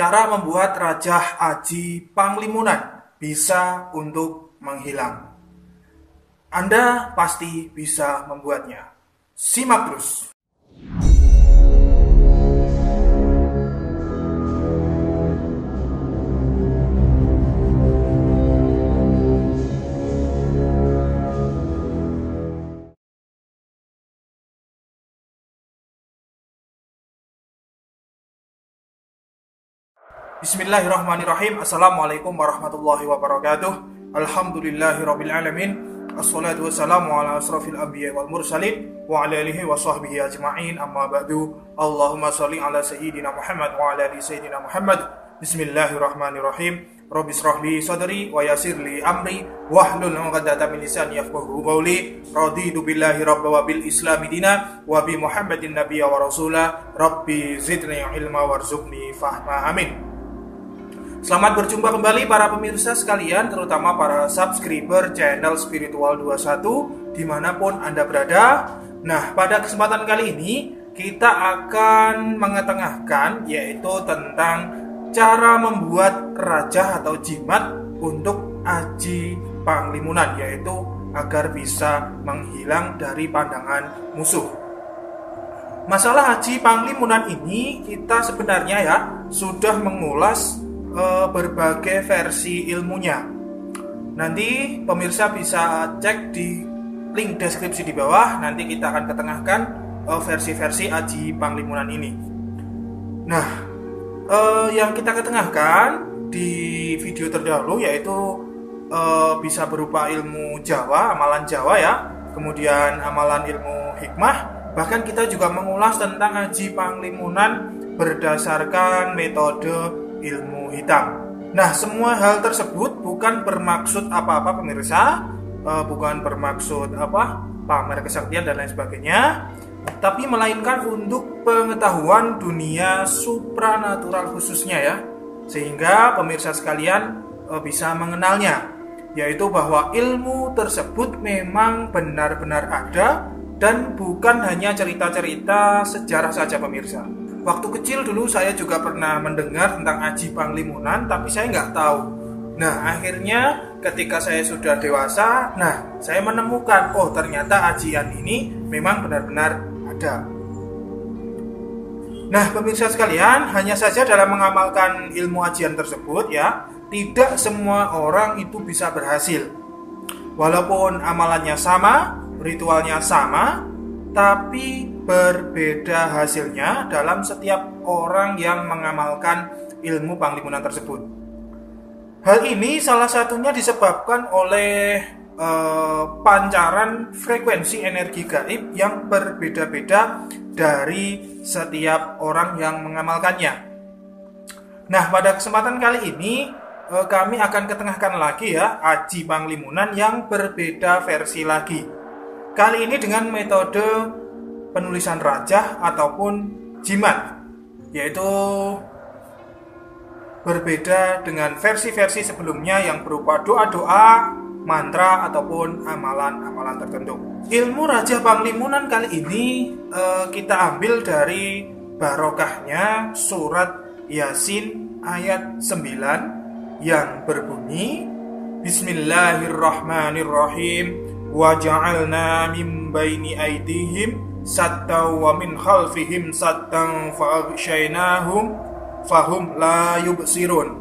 Cara membuat rajah aji panglimunan bisa untuk menghilang. Anda pasti bisa membuatnya. Simak terus. Bismillahirrahmanirrahim. Assalamualaikum warahmatullahi wabarakatuh. Alhamdulillahirabbil alamin. Assalatu wassalamu ala asrofil anbiya wal mursalin wa ala alihi wa sahbihi ajma'in. Amma ba'du. Allahumma sholli ala sayyidina Muhammad wa ala ali sayyidina Muhammad. Bismillahirrahmanirrahim. Rabbi shrah li sadri wa yassir li amri wahlul 'uqdatam min lisani yafqahu qawli. Raditu billahi rabba wa bil islami dina wa bi Muhammadin nabiyya wa rasula. Rabbi zidni ilma warzuqni fahma. Amin. Selamat berjumpa kembali para pemirsa sekalian, terutama para subscriber channel Spiritual 21 dimanapun Anda berada. Nah, pada kesempatan kali ini kita akan mengetengahkan, yaitu tentang cara membuat rajah atau jimat untuk aji panglimunan, yaitu agar bisa menghilang dari pandangan musuh. Masalah aji panglimunan ini kita sebenarnya sudah mengulas berbagai versi ilmunya. Nanti pemirsa bisa cek di link deskripsi di bawah. Nanti kita akan ketengahkan versi-versi aji panglimunan ini. Nah, yang kita ketengahkan di video terdahulu yaitu bisa berupa ilmu Jawa, amalan Jawa ya, kemudian amalan ilmu hikmah. Bahkan kita juga mengulas tentang aji panglimunan berdasarkan metode ilmu hitam. Nah, semua hal tersebut bukan bermaksud apa-apa pemirsa, bukan bermaksud pamer kesaktian dan lain sebagainya, tapi melainkan untuk pengetahuan dunia supranatural khususnya ya, sehingga pemirsa sekalian bisa mengenalnya, yaitu bahwa ilmu tersebut memang benar-benar ada dan bukan hanya cerita-cerita sejarah saja pemirsa. Waktu kecil dulu saya juga pernah mendengar tentang aji panglimunan, tapi saya nggak tahu. Nah, akhirnya ketika saya sudah dewasa, saya menemukan, oh ternyata ajian ini memang benar-benar ada. Nah, pemirsa sekalian, hanya saja dalam mengamalkan ilmu ajian tersebut ya, tidak semua orang itu bisa berhasil. Walaupun amalannya sama, ritualnya sama, tapi berbeda hasilnya dalam setiap orang yang mengamalkan ilmu panglimunan tersebut. Hal ini salah satunya disebabkan oleh pancaran frekuensi energi gaib yang berbeda-beda dari setiap orang yang mengamalkannya. Nah, pada kesempatan kali ini kami akan ketengahkan lagi ya aji panglimunan yang berbeda versi lagi. Kali ini dengan metode penulisan rajah ataupun jimat, yaitu berbeda dengan versi-versi sebelumnya yang berupa doa-doa, mantra ataupun amalan-amalan tertentu. Ilmu rajah panglimunan kali ini kita ambil dari barokahnya surat Yasin ayat 9 yang berbunyi Bismillahirrahmanirrahim. Wa ja'alna min baini aydihim satta wa min khalfihim sattan fa'aghshaynahum fahum la yubsirun.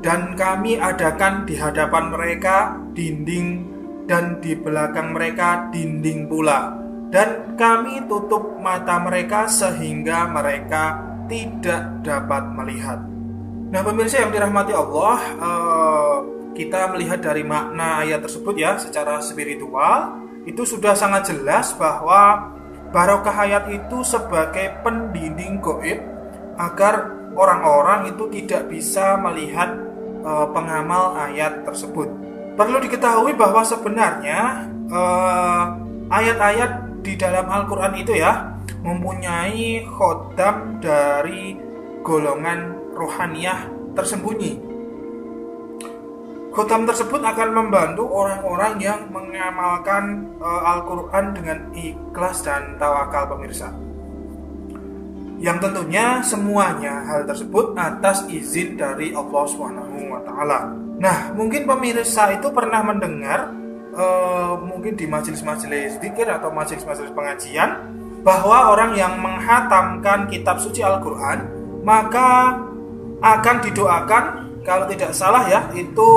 Dan kami adakan di hadapan mereka dinding dan di belakang mereka dinding pula, dan kami tutup mata mereka sehingga mereka tidak dapat melihat. Nah, pemirsa yang dirahmati Allah, kita melihat dari makna ayat tersebut ya, secara spiritual itu sudah sangat jelas bahwa barokah ayat itu sebagai pendinding gaib agar orang-orang itu tidak bisa melihat pengamal ayat tersebut. Perlu diketahui bahwa sebenarnya ayat-ayat di dalam Al-Quran itu ya mempunyai khodam dari golongan rohaniyah tersembunyi. Khotam tersebut akan membantu orang-orang yang mengamalkan Al-Quran dengan ikhlas dan tawakal pemirsa. Yang tentunya semuanya hal tersebut atas izin dari Allah SWT. Nah, mungkin pemirsa itu pernah mendengar mungkin di majelis-majelis zikir atau majelis-majelis pengajian bahwa orang yang menghatamkan kitab suci Al-Quran maka akan didoakan, kalau tidak salah ya, itu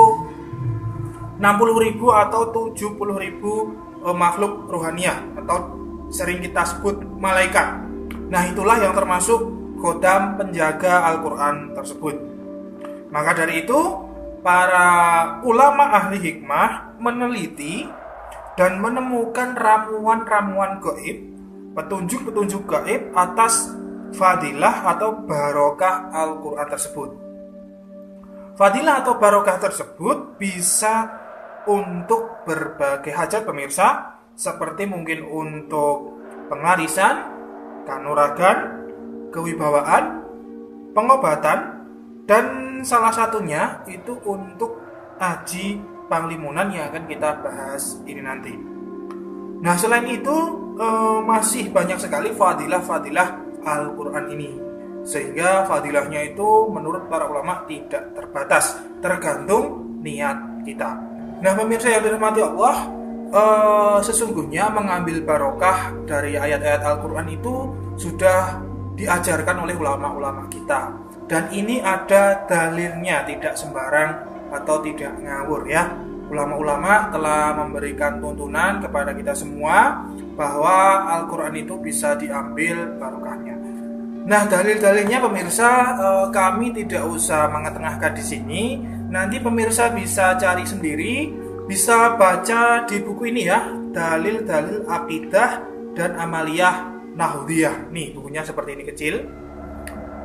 60.000 atau 70.000 makhluk ruhaniyah atau sering kita sebut malaikat. Nah, itulah yang termasuk khodam penjaga Al-Quran tersebut. Maka dari itu, para ulama ahli hikmah meneliti dan menemukan ramuan-ramuan gaib, petunjuk-petunjuk gaib atas fadilah atau barokah Al-Quran tersebut. Fadilah atau barokah tersebut bisa untuk berbagai hajat pemirsa, seperti mungkin untuk pengarisan, kanuragan, kewibawaan, pengobatan, dan salah satunya itu untuk aji panglimunan yang akan kita bahas ini nanti. Nah, selain itu masih banyak sekali fadilah-fadilah Al-Quran ini, sehingga fadilahnya itu menurut para ulama tidak terbatas, tergantung niat kita. Nah, pemirsa yang dirahmati Allah, sesungguhnya mengambil barokah dari ayat-ayat Al-Quran itu sudah diajarkan oleh ulama-ulama kita, dan ini ada dalilnya, tidak sembarang atau tidak ngawur ya. Ulama-ulama telah memberikan tuntunan kepada kita semua bahwa Al-Quran itu bisa diambil barokahnya. Nah, dalil-dalilnya pemirsa kami tidak usah mengetengahkan di sini. Nanti pemirsa bisa cari sendiri, bisa baca di buku ini ya, Dalil-dalil Aqidah dan Amaliyah Nahudiyah. Nih, bukunya seperti ini kecil.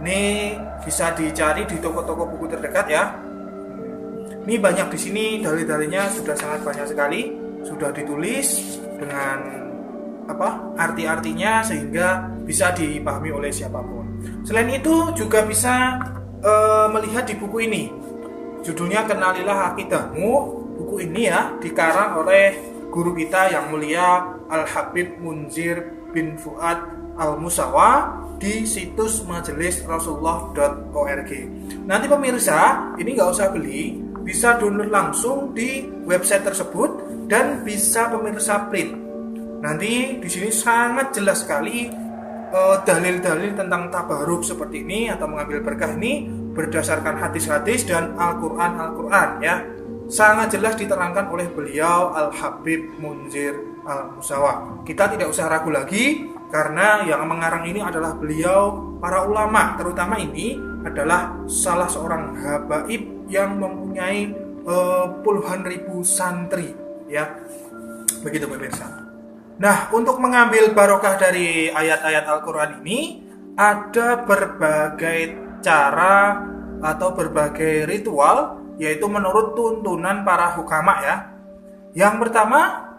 Nih bisa dicari di toko-toko buku terdekat ya. Ini banyak di sini, dalil-dalilnya sudah sangat banyak sekali, sudah ditulis dengan arti-artinya sehingga bisa dipahami oleh siapapun. Selain itu juga bisa melihat di buku ini. Judulnya Kenalilah Akidahmu. Buku ini ya dikarang oleh guru kita yang mulia Al-Habib Munzir bin Fuad Al-Musawa di situs majelisrasulullah.org. Nanti pemirsa ini nggak usah beli, bisa download langsung di website tersebut dan bisa pemirsa print. Nanti di sini sangat jelas sekali dalil-dalil tentang tabaruk seperti ini atau mengambil berkah ini berdasarkan hadis-hadis dan Al-Quran ya. Sangat jelas diterangkan oleh beliau Al-Habib Munzir Al-Musawa. Kita tidak usah ragu lagi, karena yang mengarang ini adalah beliau, para ulama, terutama ini adalah salah seorang habaib yang mempunyai puluhan ribu santri ya. Begitu pemirsa. Nah, untuk mengambil barokah dari ayat-ayat Al-Quran ini ada berbagai cara atau berbagai ritual, yaitu menurut tuntunan para hukama ya. Yang pertama,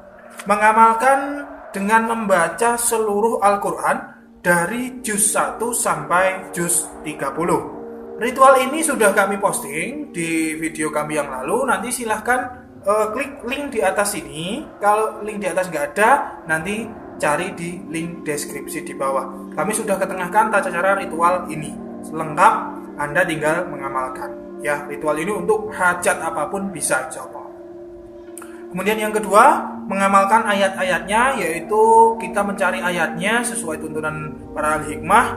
mengamalkan dengan membaca seluruh Al-Quran dari juz 1 sampai juz 30. Ritual ini sudah kami posting di video kami yang lalu. Nanti silahkan klik link di atas ini. Kalau link di atas nggak ada, nanti cari di link deskripsi di bawah. Kami sudah ketengahkan tata cara ritual ini lengkap, Anda tinggal mengamalkan. Ya, ritual ini untuk hajat apapun bisa, insya Allah. Kemudian yang kedua, mengamalkan ayat-ayatnya, yaitu kita mencari ayatnya sesuai tuntunan para ahli hikmah,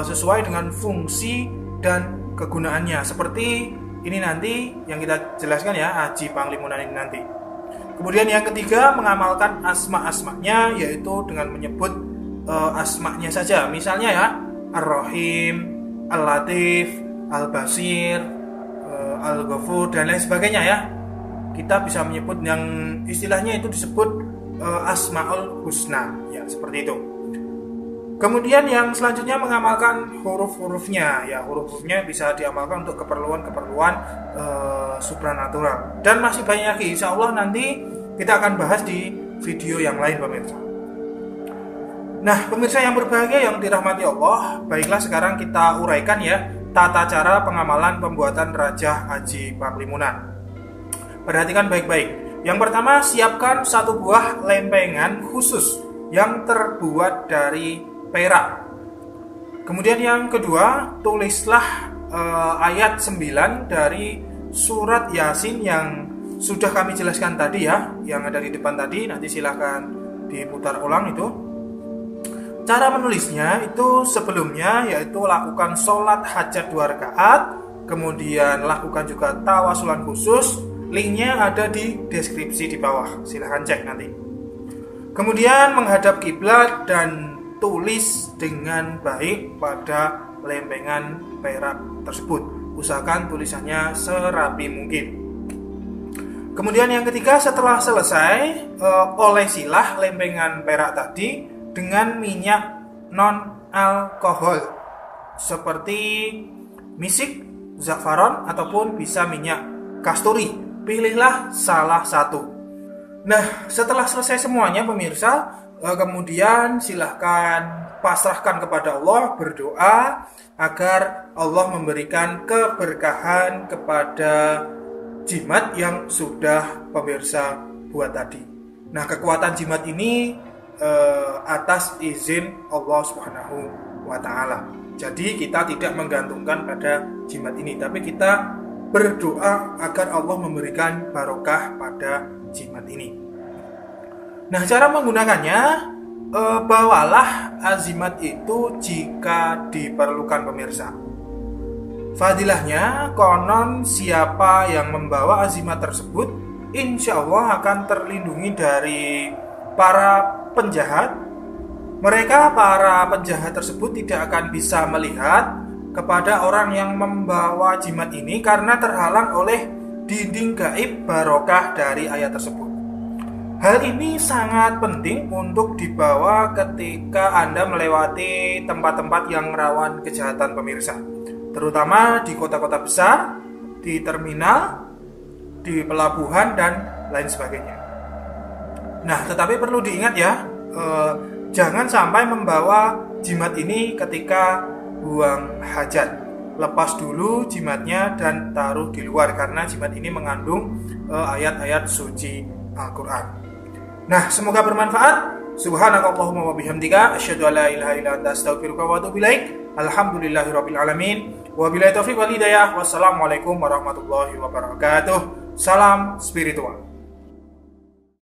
sesuai dengan fungsi dan kegunaannya. Seperti ini nanti yang kita jelaskan ya, aji panglimunan ini nanti. Kemudian yang ketiga, mengamalkan asma-asmanya, yaitu dengan menyebut asmanya saja. Misalnya ya, Ar-Rahim, Al-Latif, Al-Basir, Al-Ghafur dan lain sebagainya ya. Kita bisa menyebut yang istilahnya itu disebut Asmaul Husna ya, seperti itu. Kemudian yang selanjutnya mengamalkan huruf-hurufnya ya. Huruf-hurufnya bisa diamalkan untuk keperluan-keperluan supranatural dan masih banyak lagi. Insya Allah nanti kita akan bahas di video yang lain pemirsa. Nah, pemirsa yang berbahagia yang dirahmati Allah, baiklah sekarang kita uraikan ya tata cara pengamalan pembuatan rajah aji panglimunan. Perhatikan baik-baik. Yang pertama, siapkan satu buah lempengan khusus yang terbuat dari perak. Kemudian yang kedua, tulislah ayat 9 dari surat Yasin yang sudah kami jelaskan tadi ya, yang ada di depan tadi. Nanti silahkan diputar ulang itu. Cara menulisnya itu sebelumnya yaitu lakukan sholat hajat 2 rakaat, kemudian lakukan juga tawasulan khusus. Linknya ada di deskripsi di bawah, silahkan cek nanti. Kemudian menghadap kiblat dan tulis dengan baik pada lempengan perak tersebut. Usahakan tulisannya serapi mungkin. Kemudian yang ketiga, setelah selesai olesilah lempengan perak tadi dengan minyak non alkohol seperti misik, zafaron ataupun bisa minyak kasturi. Pilihlah salah satu. Nah, setelah selesai semuanya pemirsa, kemudian silahkan pasrahkan kepada Allah, berdoa agar Allah memberikan keberkahan kepada jimat yang sudah pemirsa buat tadi. Nah, kekuatan jimat ini atas izin Allah Subhanahu wa Ta'ala. Jadi kita tidak menggantungkan pada jimat ini, tapi kita berdoa agar Allah memberikan barokah pada jimat ini. Nah, cara menggunakannya, bawalah azimat itu jika diperlukan pemirsa. Fadilahnya, konon siapa yang membawa azimat tersebut insya Allah akan terlindungi dari para penjahat. Mereka para penjahat tersebut tidak akan bisa melihat kepada orang yang membawa jimat ini karena terhalang oleh dinding gaib barokah dari ayat tersebut. Hal ini sangat penting untuk dibawa ketika Anda melewati tempat-tempat yang rawan kejahatan pemirsa, terutama di kota-kota besar, di terminal, di pelabuhan, dan lain sebagainya. Nah, tetapi perlu diingat ya, jangan sampai membawa jimat ini ketika buang hajat. Lepas dulu jimatnya dan taruh di luar karena jimat ini mengandung ayat-ayat suci Al-Quran. Nah, semoga bermanfaat. Subhanakallahumma wa bihamdika asyhadu an la ilaha illa anta astaghfiruka wa atubu ilaik. Alhamdulillahirabbil alamin. Wabillahi taufiq wal hidayah. Wassalamualaikum warahmatullahi wabarakatuh. Salam spiritual.